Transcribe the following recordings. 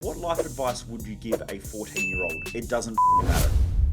What life advice would you give a 14-year-old? It doesn't matter.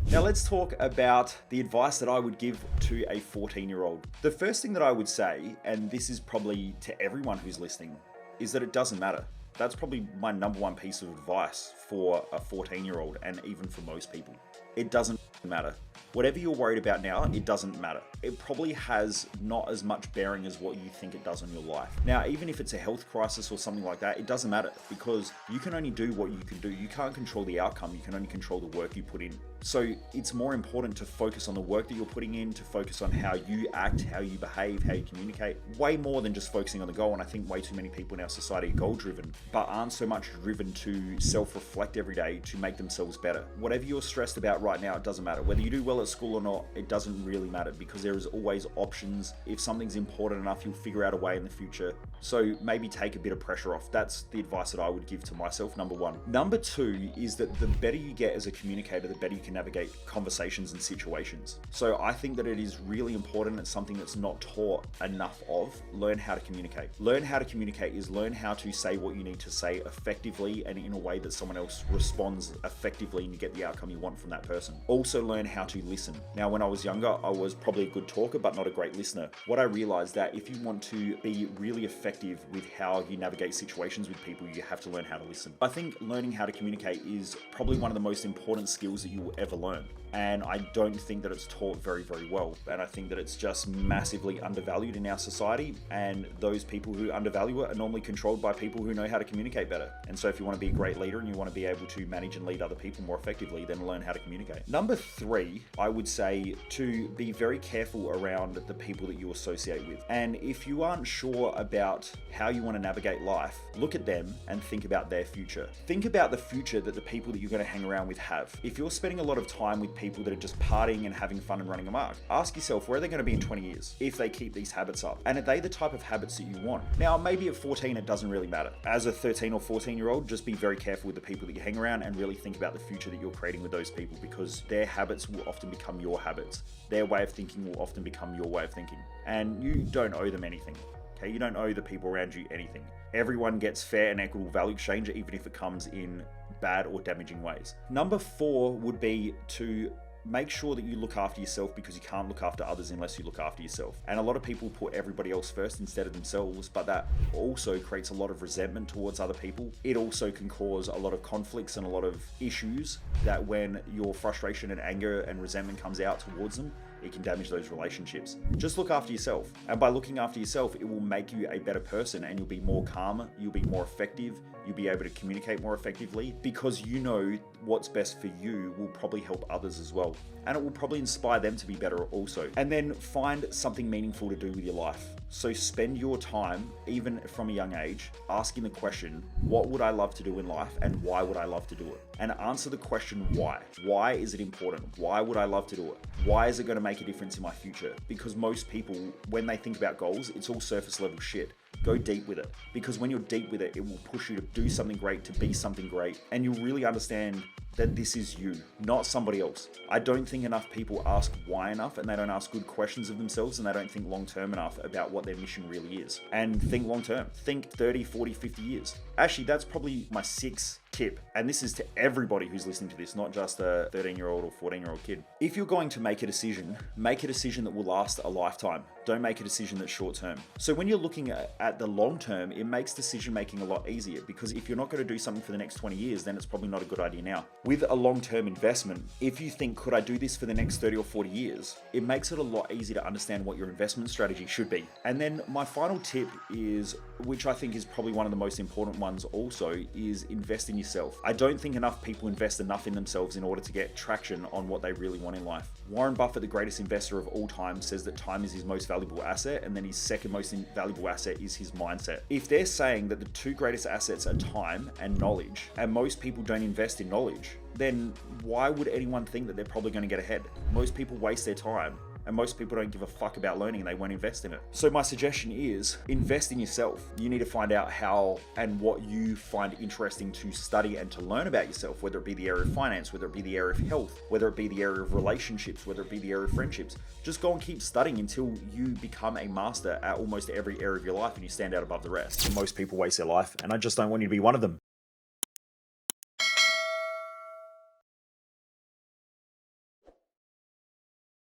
Now let's talk about the advice that I would give to a 14-year-old. The first thing that I would say, and this is probably to everyone who's listening, is that it doesn't matter. That's probably my number one piece of advice for a 14-year-old and even for most people. It doesn't matter. Whatever you're worried about now, it doesn't matter. It probably has not as much bearing as what you think it does on your life. Now, even if it's a health crisis or something like that, it doesn't matter because you can only do what you can do. You can't control the outcome. You can only control the work you put in. So it's more important to focus on the work that you're putting in, to focus on how you act, how you behave, how you communicate, way more than just focusing on the goal. And I think way too many people in our society are goal-driven, but aren't so much driven to self-reflect every day to make themselves better. Whatever you're stressed about right now, it doesn't matter. Whether you do well at school or not, it doesn't really matter because there is always options. If something's important enough, you'll figure out a way in the future. So maybe take a bit of pressure off. That's the advice that I would give to myself, number one. Number two is that the better you get as a communicator, the better you can navigate conversations and situations. So I think that it is really important. It's something that's not taught enough of. Learn how to communicate. Learn how to communicate is learn how to say what you need to say effectively and in a way that someone else responds effectively and you get the outcome you want from that person. Also learn how to listen. Now, when I was younger, I was probably a good talker, but not a great listener. What I realized that if you want to be really effective with how you navigate situations with people, you have to learn how to listen. I think learning how to communicate is probably one of the most important skills that you will ever learn. And I don't think that it's taught very, very well. And I think that it's just massively undervalued in our society. And those people who undervalue it are normally controlled by people who know how to communicate better. And so if you want to be a great leader and you want to be able to manage and lead other people more effectively, then learn how to communicate. Number three, I would say to be very careful around the people that you associate with. And if you aren't sure about how you want to navigate life, look at them and think about their future. Think about the future that the people that you're going to hang around with have. If you're spending a lot of time with people that are just partying and having fun and running amok, ask yourself, where are they going to be in 20 years if they keep these habits up? And are they the type of habits that you want? Now, maybe at 14, it doesn't really matter. As a 13 or 14-year-old, just be very careful with the people that you hang around and really think about the future that you're creating with those people because their habits will often become your habits. Their way of thinking will often become your way of thinking. And you don't owe them anything. Okay, you don't owe the people around you anything. Everyone gets fair and equitable value exchange, even if it comes in bad or damaging ways. Number four would be to make sure that you look after yourself because you can't look after others unless you look after yourself. And a lot of people put everybody else first instead of themselves, but that also creates a lot of resentment towards other people. It also can cause a lot of conflicts and a lot of issues that when your frustration and anger and resentment comes out towards them, it can damage those relationships. Just look after yourself. And by looking after yourself, it will make you a better person and you'll be more calm, you'll be more effective, you'll be able to communicate more effectively because you know what's best for you will probably help others as well. And it will probably inspire them to be better also. And then find something meaningful to do with your life. So spend your time, even from a young age, asking the question, what would I love to do in life and why would I love to do it? And answer the question, why? Why is it important? Why would I love to do it? Why is it going to make a difference in my future? Because most people, when they think about goals, it's all surface level shit. Go deep with it. Because when you're deep with it, it will push you to do something great, to be something great. And you'll really understand that this is you, not somebody else. I don't think enough people ask why enough, and they don't ask good questions of themselves, and they don't think long-term enough about what their mission really is. And think long-term. Think 30, 40, 50 years. Actually, that's probably my sixth tip. And this is to everybody who's listening to this, not just a 13-year-old or 14-year-old kid. If you're going to make a decision that will last a lifetime. Don't make a decision that's short-term. So when you're looking at the long-term, it makes decision-making a lot easier because if you're not going to do something for the next 20 years, then it's probably not a good idea now. With a long-term investment, if you think, could I do this for the next 30 or 40 years? It makes it a lot easier to understand what your investment strategy should be. And then my final tip is, which I think is probably one of the most important ones also, is invest in yourself. I don't think enough people invest enough in themselves in order to get traction on what they really want in life. Warren Buffett, the greatest investor of all time, says that time is his most valuable asset, and then his second most valuable asset is his mindset. If they're saying that the two greatest assets are time and knowledge, and most people don't invest in knowledge, then why would anyone think that they're probably going to get ahead? Most people waste their time. And most people don't give a fuck about learning and they won't invest in it. So my suggestion is invest in yourself. You need to find out how and what you find interesting to study and to learn about yourself, whether it be the area of finance, whether it be the area of health, whether it be the area of relationships, whether it be the area of friendships. Just go and keep studying until you become a master at almost every area of your life and you stand out above the rest. And most people waste their life, and I just don't want you to be one of them.